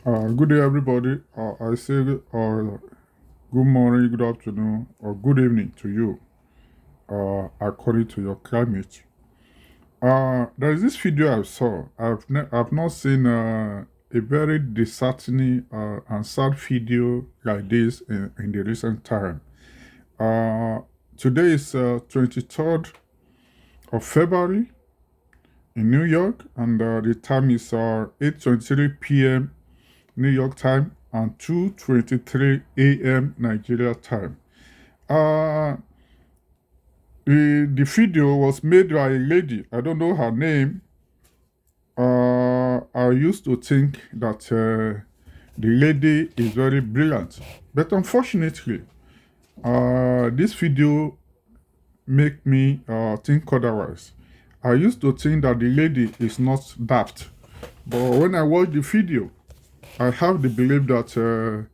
Good day, everybody. I say good morning, good afternoon, or good evening to you, according to your climate. There is this video I saw. I've not seen a very disheartening and sad video like this in the recent time. Uh, Today is 23rd of February in New York, and the time is 8:23 p.m. New York time and 2:23 a.m. Nigeria time. Uh, the video was made by a lady. I don't know her name. I used to think that the lady is very brilliant, but unfortunately, this video make me think otherwise. I used to think that the lady is not daft, but when I watched the video, I have the belief that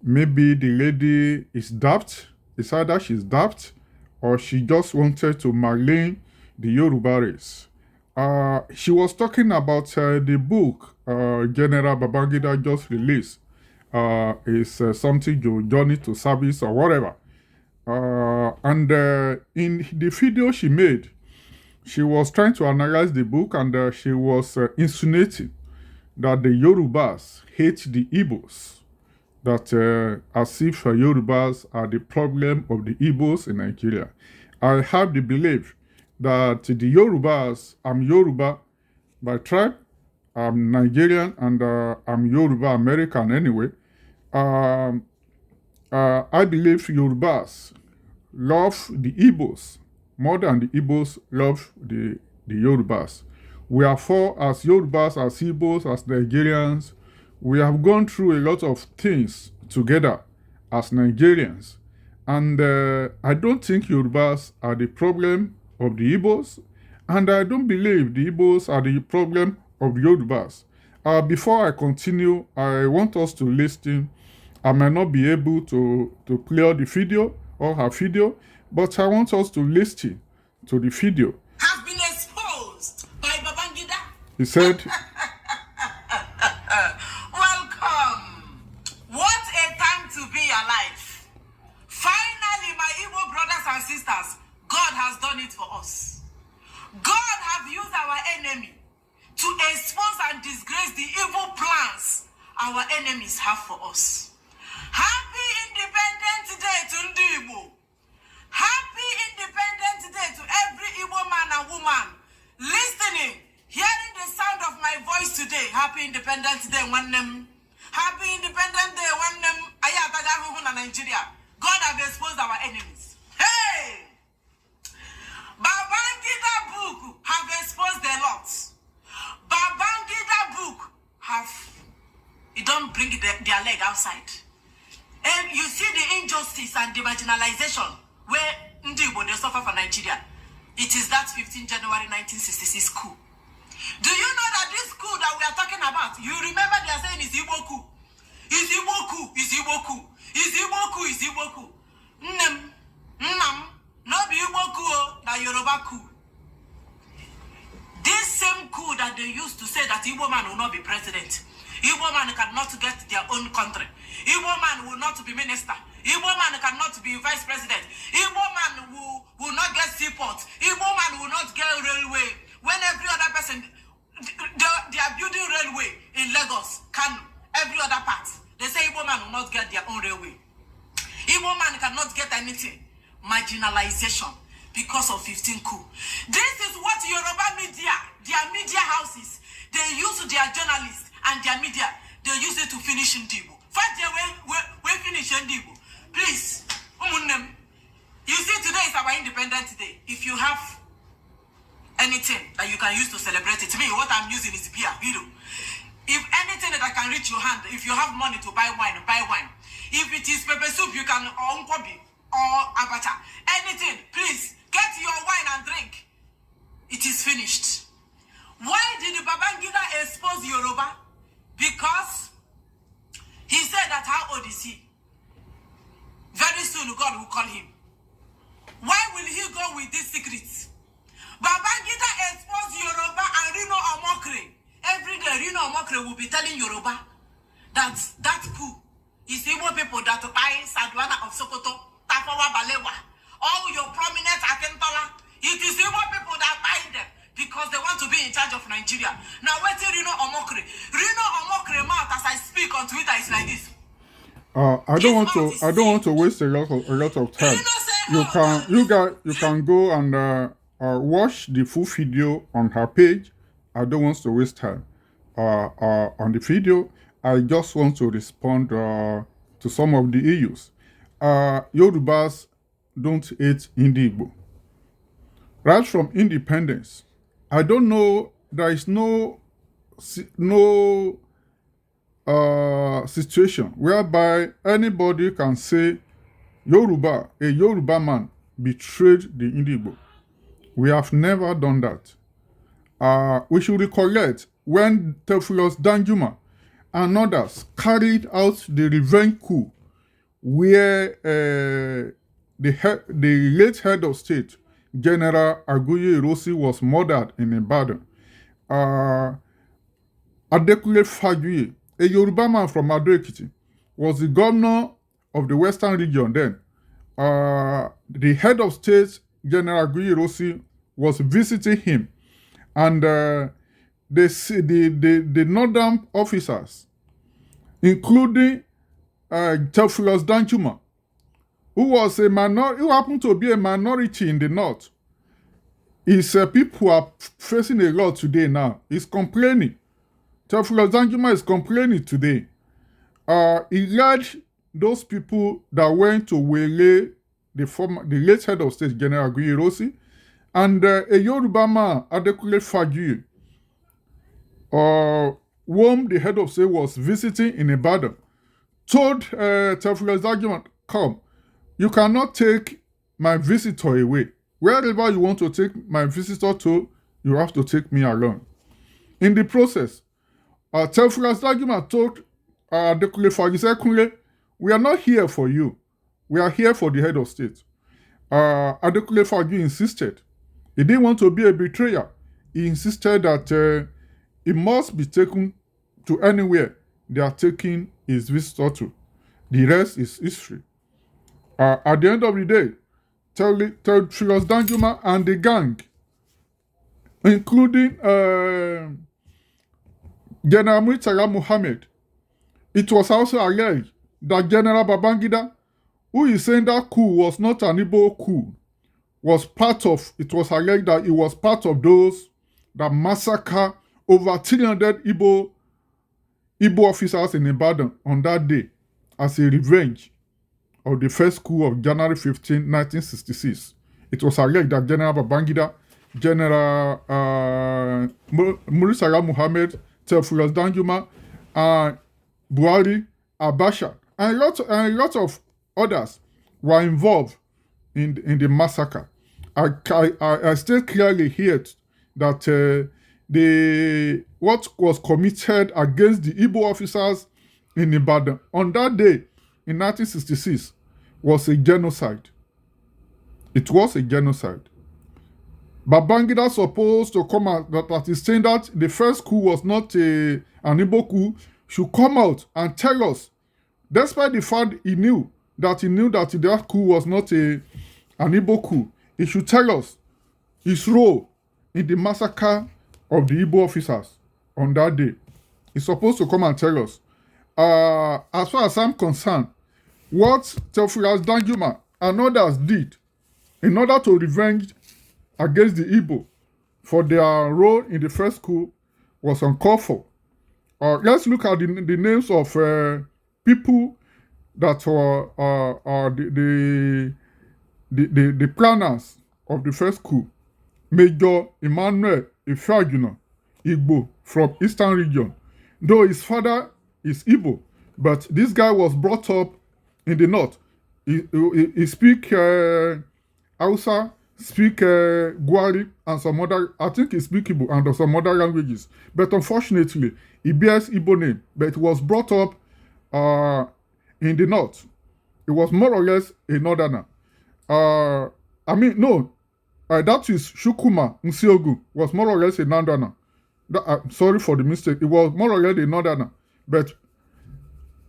maybe the lady is daft. It's either she's daft or she just wanted to malign the Yoruba race. She was talking about the book General Babangida just released. It's something to journey to service or whatever. And in the video she made, she was trying to analyze the book and she was insinuating that the Yorubas hate the Igbos, that as if Yorubas are the problem of the Igbos in Nigeria. I have the belief that the Yorubas, I'm Yoruba by tribe, I'm Nigerian, and I'm Yoruba American anyway. I believe Yorubas love the Igbos more than the Igbos love the Yorubas. We are for, as Yorubas, as Igbos, as Nigerians, we have gone through a lot of things together as Nigerians. And I don't think Yorubas are the problem of the Igbos, and I don't believe the Igbos are the problem of Yorubas. Before I continue, I want us to listen. I might not be able to play the video or her video, but I want us to listen to the video. Have been exposed by Babangida. He said, Welcome. What a time to be alive. Finally, my Igbo brothers and sisters, God has done it for us. God have used our enemy to expose and disgrace the evil plans our enemies have for us. Happy Independence Day to the Igbo. Happy Independence Day to every Igbo man and woman listening, hearing the sound of my voice today. Happy Independence Day, one name. Happy Independence Day, one name. Ayatagahu na Nigeria. God have exposed our enemies. Hey! Babangida book have exposed a lot. Babangida book have, it don't bring their leg outside. And you see the injustice and the marginalization where Ndibo they suffer for Nigeria. It is that 15 January 1966 coup. Do you know that this coup that we are talking about, you remember they are saying is Igbo coup? Is Igbo coup? Is Igbo coup? Is Igbo coup? Is Igbo coup? No be Igbo coup, na Yoruba coup. This same coup that they used to say that Igbo man will not be president. Igbo man cannot get their own country. Igbo man will not be minister. Igbo man cannot be vice president. Igbo man will not get seaport. Igbo man will not get railway. When every other person, they are building railway in Lagos, Kano, every other part. They say Igbo man will not get their own railway. Igbo man cannot get anything. Marginalization because of 15 coup. This is what Yoruba media, their media houses, they use their journalists and their media, they use it to finish Ndibo. Fight their way finish Ndibo. Please, you see today is our Independence Day. If you have anything that you can use to celebrate it, to me, what I'm using is beer, hero. If anything that can reach your hand, if you have money to buy wine, buy wine. If it is pepper soup, you can, or nkwobi, or abacha. Anything, please, get your wine and drink. It is finished. Why did Babangida expose Yoruba? Because he said that how old is he? Very soon God will call him. Why will he go with these secrets? Babangida exposed Yoruba and Rino Omokre. Every day Rino Omokre will be telling Yoruba that coup is Igbo people that buy Sadwana of Sokoto, Tafawa Balewa, all your prominent Akentola. It is Igbo people that buy them because they want to be in charge of Nigeria. Now wait till Rino Omokri. Rino Omokri mouth as I speak on Twitter is like this. I don't want to waste a lot of time. You can go and watch the full video on her page. I don't want to waste time on the video. I just want to respond to some of the issues. Yorubas don't hate Igbo. Right from independence, I don't know. There is no situation whereby anybody can say a Yoruba man betrayed the Igbo. We have never done that. We should recollect when THEOPHILUS Danjuma and others carried out the revenge coup where the late head of state, General Aguiyi-Ironsi, was murdered in Ibadan. Adekunle Fajuyi, a Yoruba man from Ado-Ekiti, was the governor of the Western region then. The head of state, General Aguiyi-Ironsi, was visiting him, and the northern officers, including THEOPHILUS Danjuma, who happened to be a minority in the north, his people are facing a lot today now. He's complaining. THEOPHILUS Danjuma is complaining today. He led those people that went to waylay the late head of state, General Aguiyi-Ironsi, and a Yoruba man, Adekunle Fajuyi, whom the head of state was visiting in Ibadan, told THEOPHILUS Danjuma, come, you cannot take my visitor away. Wherever you want to take my visitor to, you have to take me along. In the process, THEOPHILUS Danjuma told Adekunle Fajuyi, we are not here for you. We are here for the head of state. Adekunle Fajuyi insisted. He didn't want to be a betrayer. He insisted that he must be taken to anywhere they are taking his visitor to. The rest is history. At the end of the day, THEOPHILUS Danjuma and the gang, including General Muritala Muhammed, it was also alleged that General Babangida, who is saying that coup was not an Igbo coup, it was alleged that he was part of those that massacred over 300 Igbo officers in Ibadan on that day as a revenge of the first coup of January 15, 1966. It was alleged that General Babangida, General Muritala Muhammed, THEOPHILUS Danjuma, Buhari, ABACHA, and a lot of others were involved in the massacre. I state clearly here that what was committed against the Igbo officers in Ibadan on that day in 1966 was a genocide. It was a genocide. Babangida supposed to come out that is saying that the first coup was not an Igbo coup, should come out and tell us, despite the fact he knew that that coup was not an Igbo coup, he should tell us his role in the massacre of the Igbo officers on that day. He's supposed to come and tell us. As far as I'm concerned, what THEOPHILUS Danjuma and others did in order to revenge against the Igbo for their role in the first coup was uncalled for. Let's look at the names of people that were the planners of the first coup. Major Emmanuel Ifeanyi Igbo from Eastern region. Though his father is Igbo, but this guy was brought up in the north. He speak Hausa, speak Gwari, and some other, I think he speak Igbo and some other languages. But unfortunately, he bears Igbo name, but he was brought up in the north. He was more or less a northerner. That is Shukuma Nsiogu, was more or less a northerner. Sorry for the mistake. It was more or less a northerner. But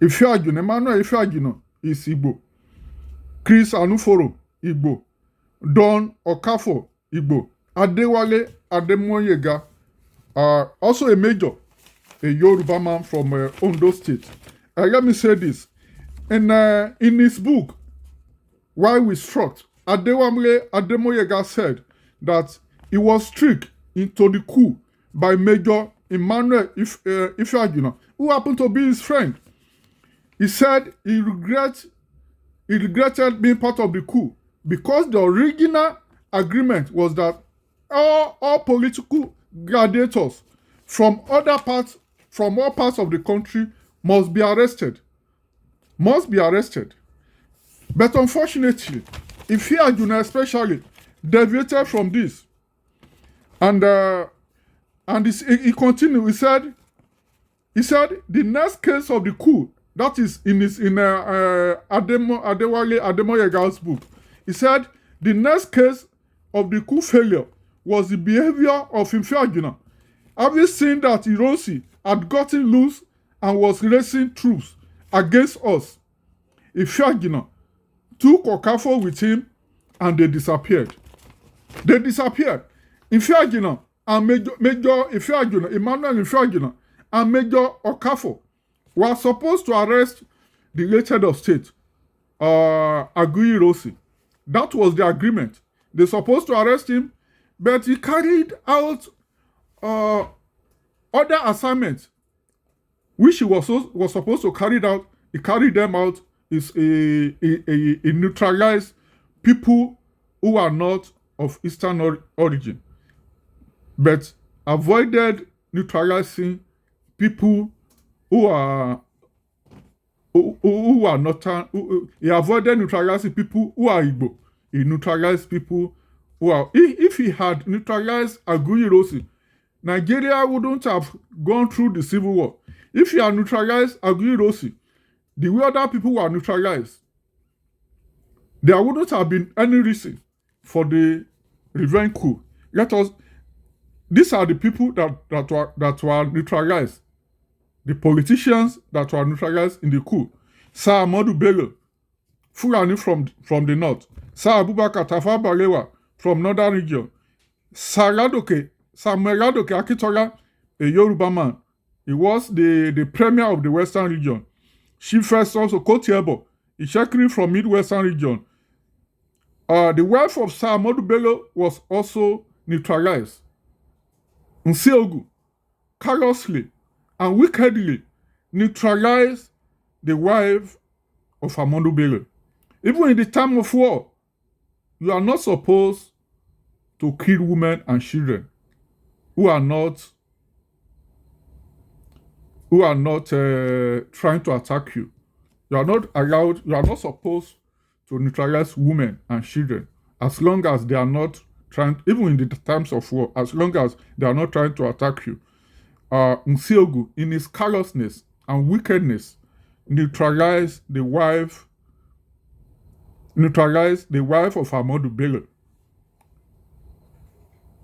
Ifeanyi, Emmanuel Ifeanyi is Igbo. Chris Anuforo, Igbo. Don Okafo, Igbo. Adewale Ademoyega, also a major, a Yoruba man from Ondo State. Let me say this. In his book, Why We Struck, Adewale Ademoyega said that he was tricked into the coup by Major Emmanuel Ifeanyi, who happened to be his friend. He said he regretted being part of the coup because the original agreement was that all political gladiators from all parts of the country must be arrested. But unfortunately, Ifeanyi especially deviated from this. And he continued. He said the next case of the coup, that is in Adewale Ademoyega's book. He said the next case of the coup failure was the behavior of Ifeanyi, having seen that Ironsi had gotten loose and was raising troops against us. Ifeanyi took Okafo with him and they disappeared. Ifeanyi and Major Ifeanyi, Emmanuel Ifeanyi, and Major Okafo were supposed to arrest the late head of state, Aguiyi-Ironsi. That was the agreement. They're supposed to arrest him, but he carried out other assignments, which he was supposed to carry out. He carried them out. He neutralized people who are not of Eastern origin, but avoided neutralizing people who are not. He avoided neutralizing people who are Igbo. He neutralized people who are. If he had neutralized Aguiyi-Ironsi, Nigeria wouldn't have gone through the civil war. If he had neutralized Aguiyi-Ironsi, the way other people were neutralized, there wouldn't have been any reason for the revenge coup. These are the people that were neutralized. The politicians that were neutralized in the coup. Sir Ahmadu Bello, Fulani from the north. Sir Abubakar Tafawa Balewa from northern region. Samuel Ladoke Akintola, a Yoruba man. He was the premier of the western region. Chief First also Kotiebo, Ishekiri from midwestern region. The wife of Sir Ahmadu Bello was also neutralized. Nseogu callously and wickedly neutralized the wife of Ahmadu Bello. Even in the time of war, you are not supposed to kill women and children who are not trying to attack you. You are not supposed to neutralize women and children as long as they are not trying, even in the times of war, as long as they are not trying to attack you. Nseogu, in his callousness and wickedness, neutralized the wife of Ahmadu Bello.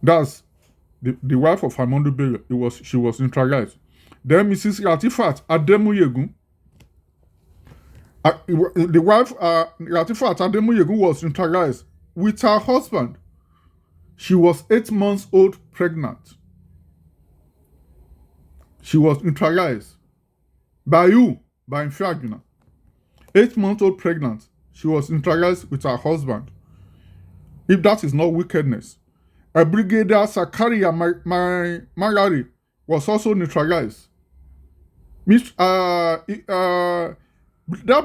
That's the wife of Ahmadu Bello. She was neutralized. Then Mrs. Latifat Ademoyegun, the wife Latifat Ademoyegun was neutralized with her husband. She was 8 months old pregnant. She was neutralized. By who? By Ifeanyi. 8 months old pregnant. She was neutralized with her husband. If that is not wickedness. A Brigadier Sakaria Magari was also neutralized. That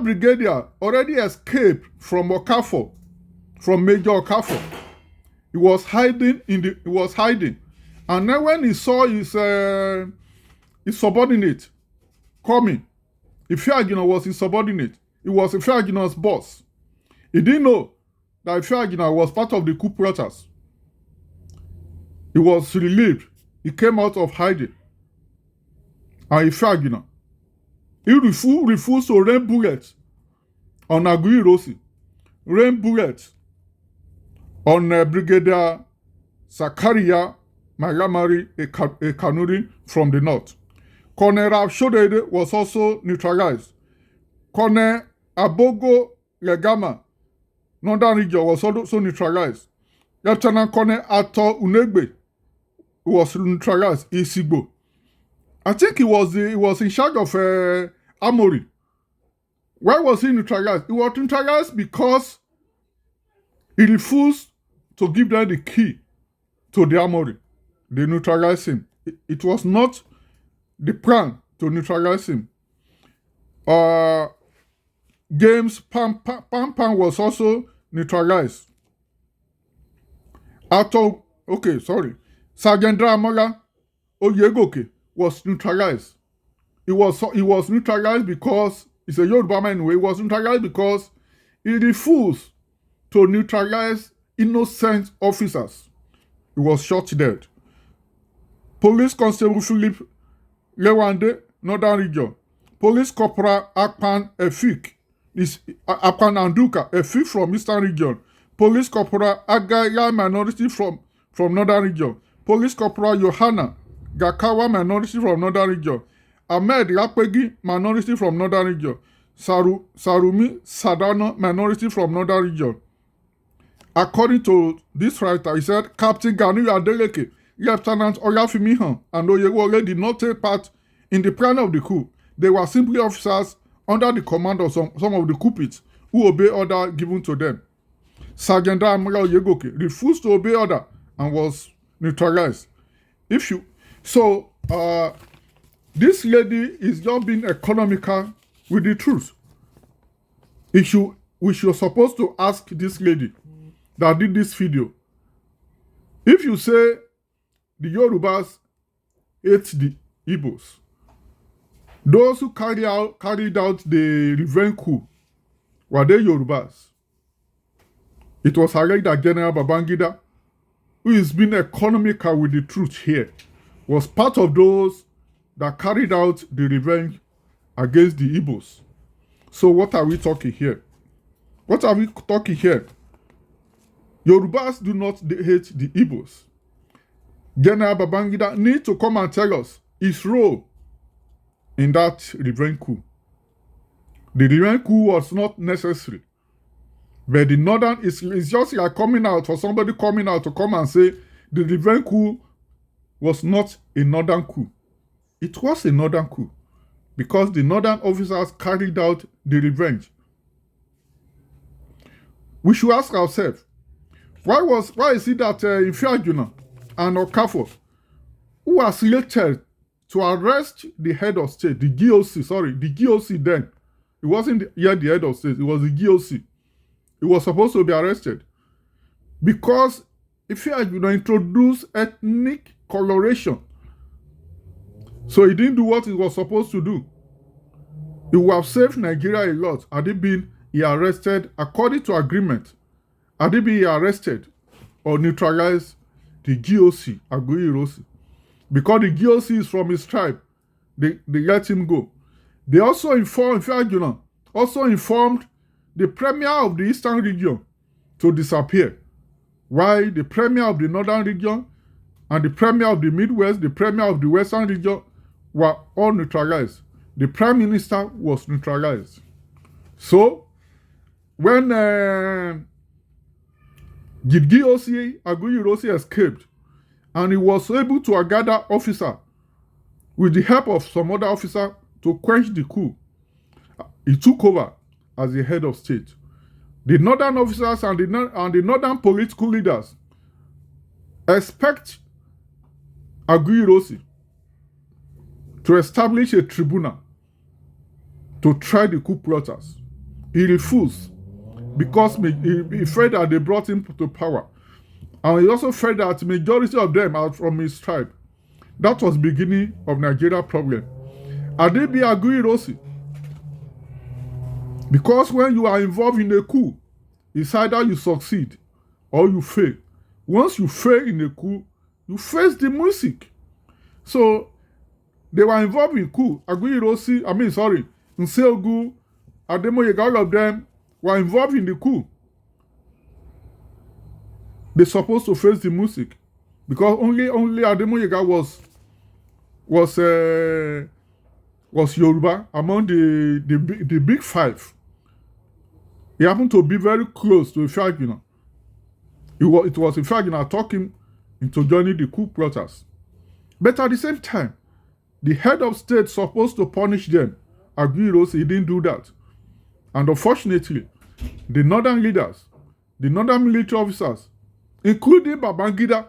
brigadier already escaped from Okafo, from Major Okafo. He was hiding. And then when he saw his subordinate coming, Ifeanyi was his subordinate. He was Ifeanyi's boss. He didn't know that Ifeanyi was part of the coup plotters. He was relieved. He came out of hiding. And Ifeanyi, he refused to rain bullets on Aguiyi-Ironsi, rain bullets on Brigadier Sakaria Magamari Kanuri from the north. Colonel Shodede was also neutralized. Colonel Abogo Legama, Northern region, was also neutralized. Lieutenant Colonel Ato Unegbe was neutralized, IGBO. I think he was in charge of Amori. Why was he neutralized? He was neutralized because he refused to give them the key to the armory. They neutralized him. It was not the plan to neutralize him. James Pam was also neutralized. Sergeant Amola Oyegoke was neutralized. He was neutralized because he's a Yoruba man anyway. He was neutralized because he refused to neutralize innocent officers. He was shot dead. Police Constable Philip Lewande, Northern Region. Police Corporal Akpan Efik, Akpan Anduka Efik from Eastern Region. Police Corporal Agaya minority from Northern Region. Police Corporal Yohana Gakawa minority from Northern Region. Ahmed Yapegi minority from Northern Region. Sarumi Sadano minority from Northern Region. According to this writer, he said Captain Ganiyu Adeleke, Lieutenant Oyafimihan, and Oyewole did not take part in the plan of the coup. They were simply officers under the command of some of the coupists who obeyed order given to them. Sergeant Amola Oyegoke refused to obey order and was neutralized. This lady is just being economical with the truth. We should supposed to ask this lady that did this video. If you say the Yorubas hate the Igbos, those who carried out the revenge coup, were they Yorubas? It was alleged that General Babangida, who is being economical with the truth here, was part of those that carried out the revenge against the Igbos. So what are we talking here? Yorubas do not hate the Igbos. General Babangida needs to come and tell us his role in that revenge coup. The revenge coup was not necessary. But the northern is just like somebody coming out to come and say the revenge coup was not a northern coup. It was a northern coup because the northern officers carried out the revenge. We should ask ourselves, why is it that Ifeanyi and Okafor, who was selected to arrest the head of state, the GOC then, it wasn't yet the head of state, it was the GOC. He was supposed to be arrested because Ifeanyi introduced ethnic coloration. So he didn't do what he was supposed to do. He would have saved Nigeria a lot had he been arrested according to agreement. Had he been arrested or neutralized the GOC, Aguiyi-Ironsi. Because the GOC is from his tribe, they let him go. They also informed the premier of the Eastern region to disappear, while the premier of the Northern region and the premier of the Midwest, the premier of the Western region were all neutralized. The prime minister was neutralized. So, when Aguiyi-Ironsi escaped, and he was able to gather officer with the help of some other officer to quench the coup, he took over as the head of state. The northern officers and the northern political leaders expect Aguiyi-Ironsi to establish a tribunal to try the coup plotters. He refused because he felt that they brought him to power. And he also felt that the majority of them are from his tribe. That was the beginning of Nigeria's problem. Adebi Aguiyi-Ironsi. Because when you are involved in a coup, it's either you succeed or you fail. Once you fail in a coup, you face the music. So, they were involved in coup. Nseogu, Ademoyega, all of them were involved in the coup. They're supposed to face the music. Because only Ademoyega was Yoruba among the big five. He happened to be very close to Ifeanyi. It was Ifeanyi talking into joining the coup plotters. But at the same time, the head of state supposed to punish them. Aguiros, he didn't do that. And unfortunately, the northern leaders, the northern military officers, including Babangida,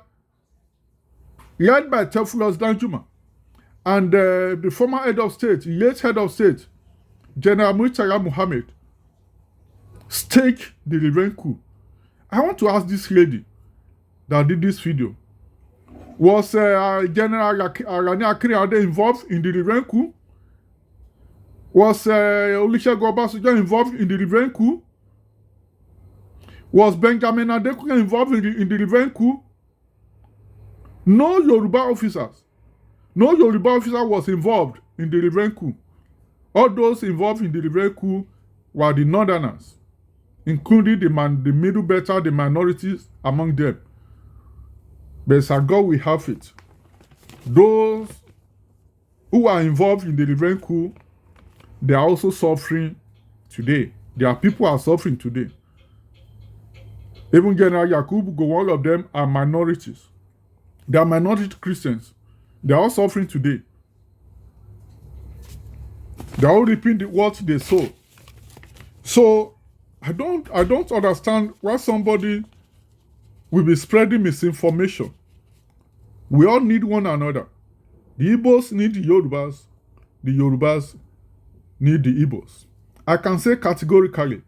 led by THEOPHILUS Danjuma, and the former head of state, late head of state, General Muritala MOHAMMED, staged the revenge coup. I want to ask this lady that did this video, was General Rani Akinrade involved in the revenge coup? Was Olusegun Obasanjo involved in the revenge coup? Was Benjamin Adekunle involved in the revenge coup? No Yoruba officer was involved in the revenge coup. All those involved in the revenge coup were the northerners, including the middle beta, the minorities among them. But as God will have it, those who are involved in the revenge coup, they are also suffering today. Their people are suffering today. Even General Yakubu Gowon, all of them are minorities. They are minority Christians. They are all suffering today. They are all reaping what they sow. So I don't understand why somebody will be spreading misinformation. We all need one another. The Igbos need the Yorubas need the Igbos. I can say categorically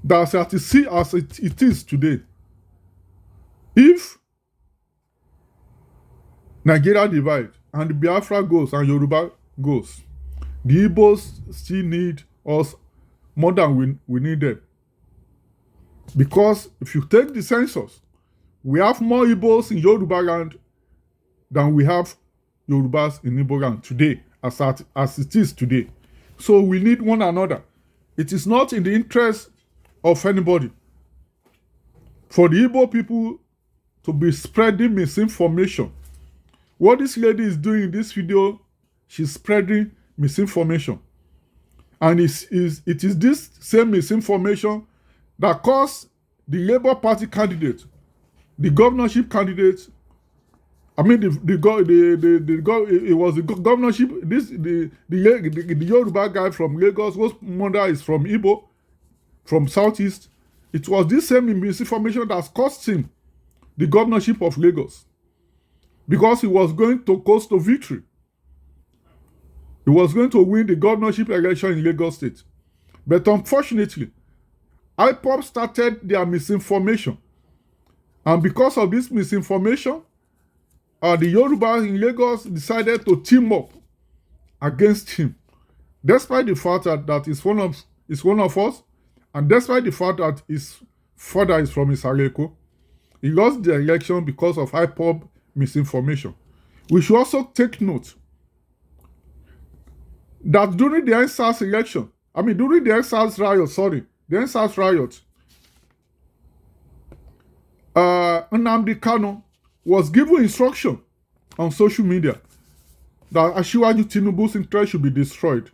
that as it is today, if Nigeria divide and Biafra goes and Yoruba goes, the Igbos still need us more than we need them. Because if you take the census, we have more Igbos in Yoruba land than we have Yorubas in Igbo land today, as it is today. So we need one another. It is not in the interest of anybody for the Igbo people to be spreading misinformation. What this lady is doing in this video, she's spreading misinformation. And it is this same misinformation that caused the Labour Party candidate, the governorship candidate, it was the governorship, the Yoruba guy from Lagos, whose mother is from Igbo, from Southeast. It was this same misinformation that cost him the governorship of Lagos, because he was going to coast to victory. He was going to win the governorship election in Lagos State. But unfortunately, IPOB started their misinformation. And because of this misinformation, the Yorubas in Lagos decided to team up against him. Despite the fact that he's one of us, and despite the fact that his father is from Isaleko, he lost the election because of IPOB misinformation. We should also take note that during the NSAS election, during the NSAS riot, Nnamdi Kanu was given instruction on social media that Asiwaju Tinubu's interest should be destroyed.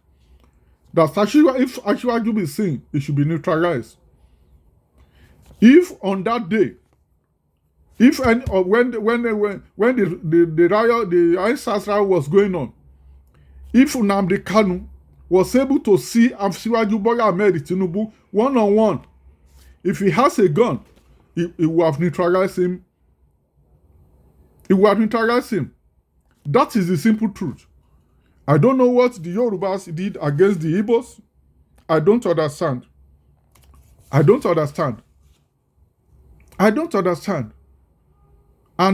That if Asiwaju be seen, it should be neutralized. If on that day, when the riot, the NSAS riot was going on, if Nnamdi Kanu was able to see Asiwaju Bola Ahmed Tinubu one-on-one, if he has a gun, he would have neutralized him. That is the simple truth. I don't know what the Yorubas did against the Igbos. I don't understand. An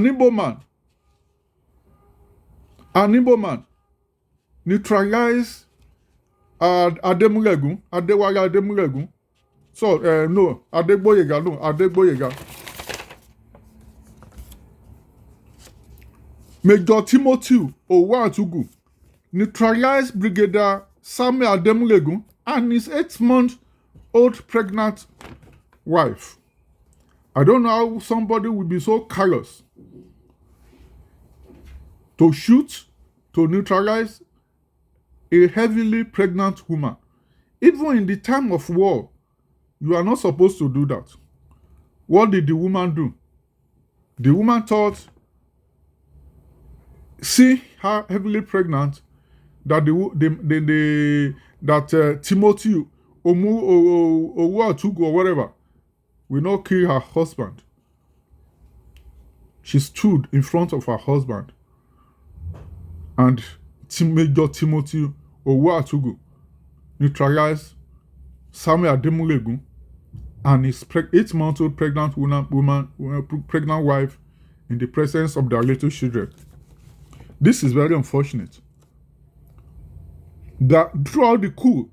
Igbo man neutralize Adewale Ademulegun. Adegboyega. Major Timothy Owatugu neutralized Brigadier Samuel Ademulegun and his 8-month-old pregnant wife. I don't know how somebody would be so callous to shoot, to neutralize a heavily pregnant woman. Even in the time of war, you are not supposed to do that. What did the woman do? The woman thought, see her heavily pregnant, that Timothy Owuatugu or whatever will not kill her husband. She stood in front of her husband, and Major Timothy Owuatugu neutralized Samuel Ademulegun and his 8-month-old pregnant pregnant wife in the presence of their little children. This is very unfortunate. That throughout the coup,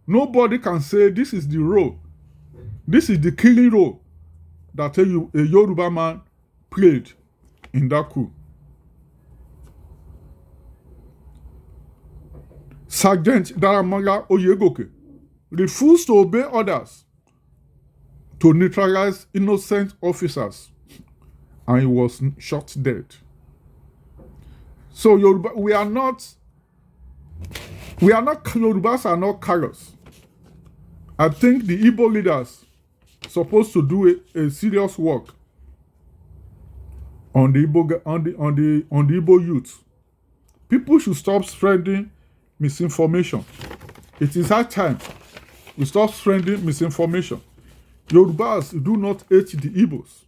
nobody can say this is the role, this is the killing role that a Yoruba man played in that coup. Sergeant Daramola Oyegoke refused to obey orders to neutralize innocent officers, and he was shot dead. So Yorubas are not callous. I think the Igbo leaders supposed to do a serious work on the Igbo youth. People should stop spreading misinformation. It is high time we stop spreading misinformation. Yorubas do not hate the Igbos.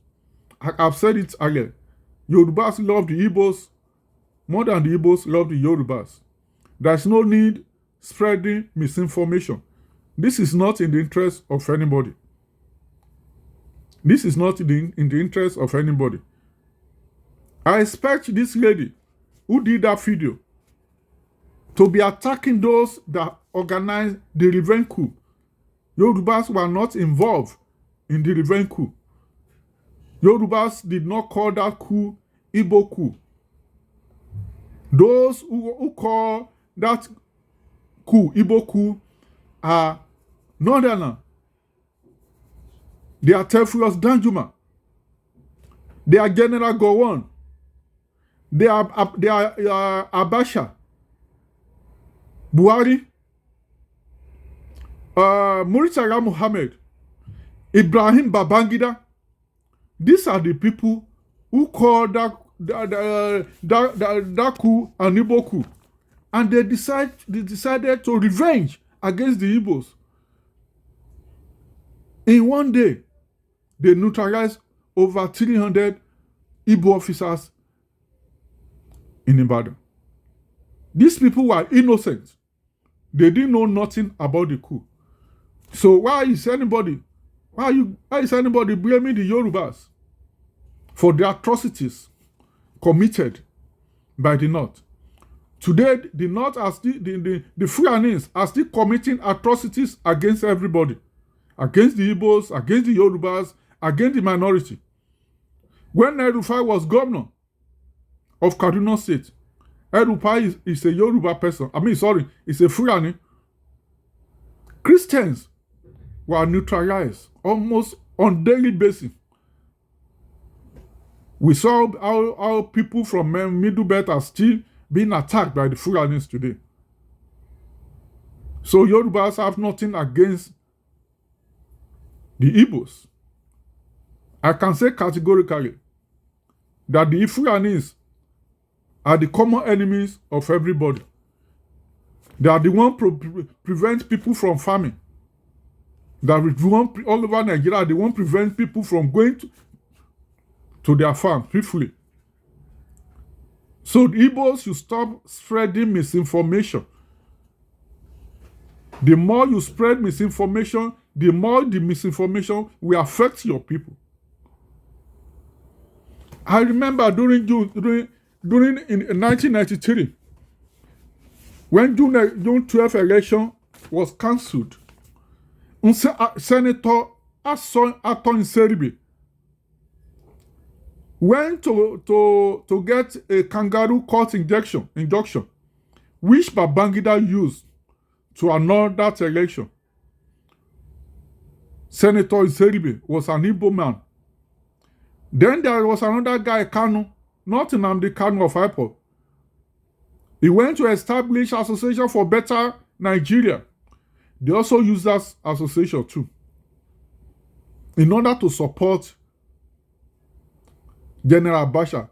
I've said it earlier. Yorubas love the Igbos more than the Igbos love the Yorubas. There's no need spreading misinformation. This is not in the interest of anybody. This is not in the interest of anybody. I expect this lady who did that video to be attacking those that organized the revenge coup. Yorubas were not involved in the revenge coup. Yorubas did not call that coup Igbo coup. Those who call that coup Igbo coup are northerner. They are THEOPHILUS Danjuma. They are General Gowon. They are ABACHA, Buhari, Muritala MOHAMMED, Yorubas-Babangida. These are the people who call that coup an Igbo coup, and they decided to revenge against the Igbos. In one day, they neutralized over 300 Igbo officers in Ibadan. These people were innocent. They didn't know nothing about the coup. So why is anybody blaming the Yorubas for the atrocities committed by the North? Today, the North are still, the Fulanis are still committing atrocities against everybody. Against the Igbos, against the Yorubas, against the minority. When El-Rufai was governor of Kaduna State, El-Rufai is a Yoruba person. It's a Fulani. Christians were neutralized almost on daily basis. We saw how people from Middle Belt are still being attacked by the Fulanis today. So Yorubas have nothing against the Igbos. I can say categorically that the Fulanis are the common enemies of everybody. They are the one prevent people from farming. That all over Nigeria, they won't prevent people from going to their farm peacefully. So the Igbos should stop spreading misinformation. The more you spread misinformation, the more the misinformation will affect your people. I remember during in 1993, when June 12 election was cancelled, Senator Aton Seribe went to get a kangaroo court injunction, which Babangida used to annul that election. Senator Seribe was an Igbo man. Then there was another guy, Kanu, not Nnamdi Kanu of IPOB. He went to establish Association for Better Nigeria. They also used that association too, in order to support General Abacha.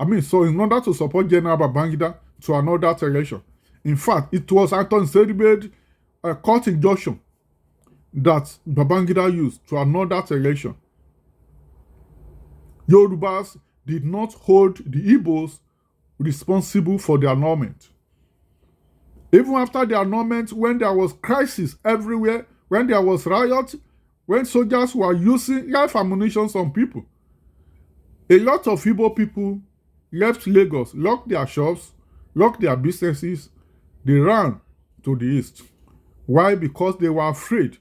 In order to support General Babangida to another election. In fact, it was Anton Sedibed a court injunction that Babangida used to another election. Yorubas did not hold the Igbos responsible for the annulment. Even after the annulment, when there was crisis everywhere, when there was riot, when soldiers were using live ammunition on people, a lot of Igbo people left Lagos, locked their shops, locked their businesses. They ran to the east. Why? Because they were afraid.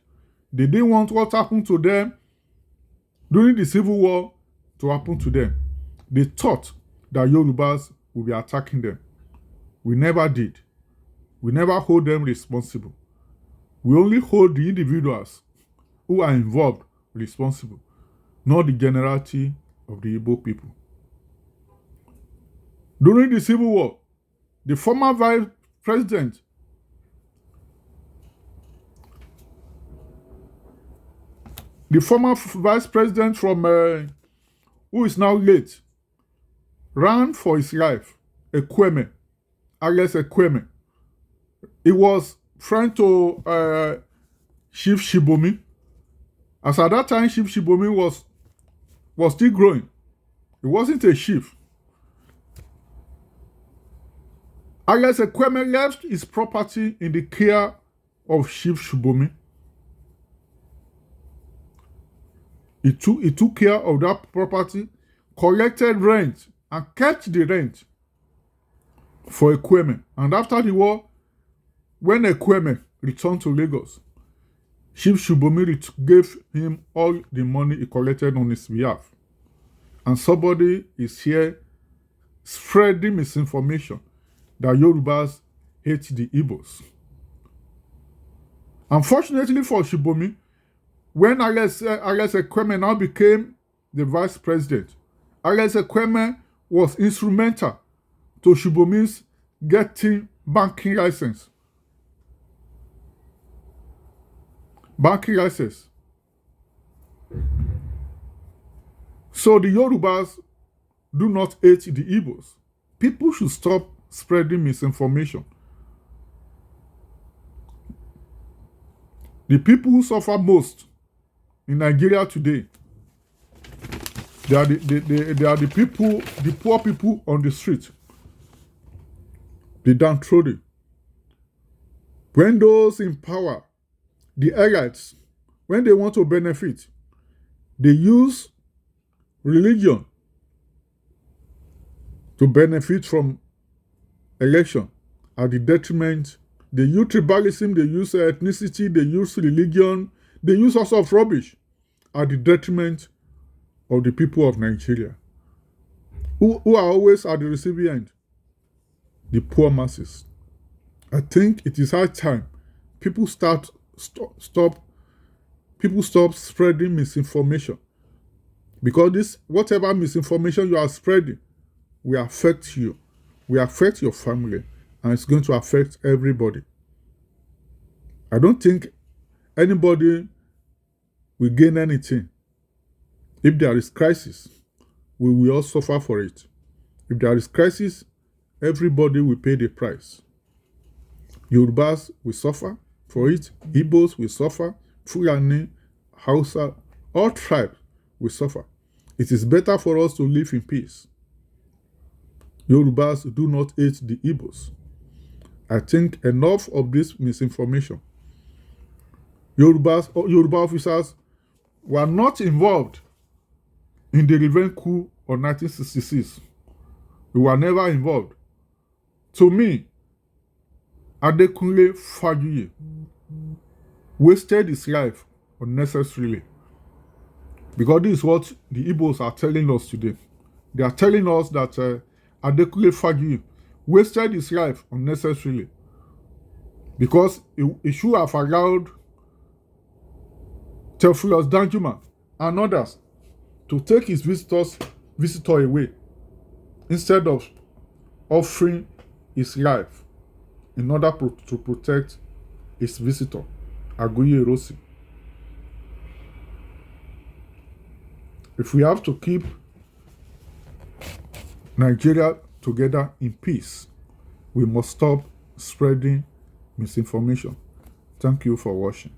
They didn't want what happened to them during the Civil War to happen to them. They thought that Yorubas would be attacking them. We never did. We never hold them responsible. We only hold the individuals who are involved responsible, not the generality of the Igbo people. During the Civil War, the former vice president from who is now late ran for his life, Ekweme, alias Ekweme. He was friend to Chief Shibomi. As at that time, Chief Shibomi was still growing. He wasn't a chief. Alias Ekweme left his property in the care of Chief Shibomi. He took care of that property, collected rent, and kept the rent for Ekweme. And after the war, when Ekweme returned to Lagos, Chief Shibomi gave him all the money he collected on his behalf. And somebody is here spreading misinformation that Yorubas hate the Igbos. Unfortunately for Shibomi, when Alias Ekweme now became the vice president, Alias Ekweme was instrumental to Shibomi's getting banking license. So the Yorubas do not hate the Igbos. People should stop spreading misinformation. The people who suffer most in Nigeria today, they are the people, the poor people on the street, the downtrodden. When those in power, the elites, when they want to benefit, they use religion to benefit from election at the detriment. They use tribalism, they use ethnicity, they use religion, they use all sorts of rubbish at the detriment of the people of Nigeria, who are always at the receiving end, the poor masses. I think it is high time people stop spreading misinformation, because whatever misinformation you are spreading will affect you, will affect your family, and it's going to affect everybody. I don't think anybody will gain anything. If there is crisis, we will all suffer for it. If there is crisis, everybody will pay the price. Yorubas will suffer for it. Igbos will suffer. Fulani, Hausa, all tribes will suffer. It is better for us to live in peace. Yorubas do not hate the Igbos. I think enough of this misinformation. Yoruba officers were not involved in the revenge coup of 1966. We were never involved. To me, Adekunle Fajuyi wasted his life unnecessarily. Because this is what the Igbos are telling us today. They are telling us that Adekunle Fajuyi wasted his life unnecessarily, because he should have allowed THEOPHILUS Danjuma and others to take his visitor away, instead of offering his life in order to protect his visitor, Aguiyi Ironsi. If we have to keep Nigeria together in peace, we must stop spreading misinformation. Thank you for watching.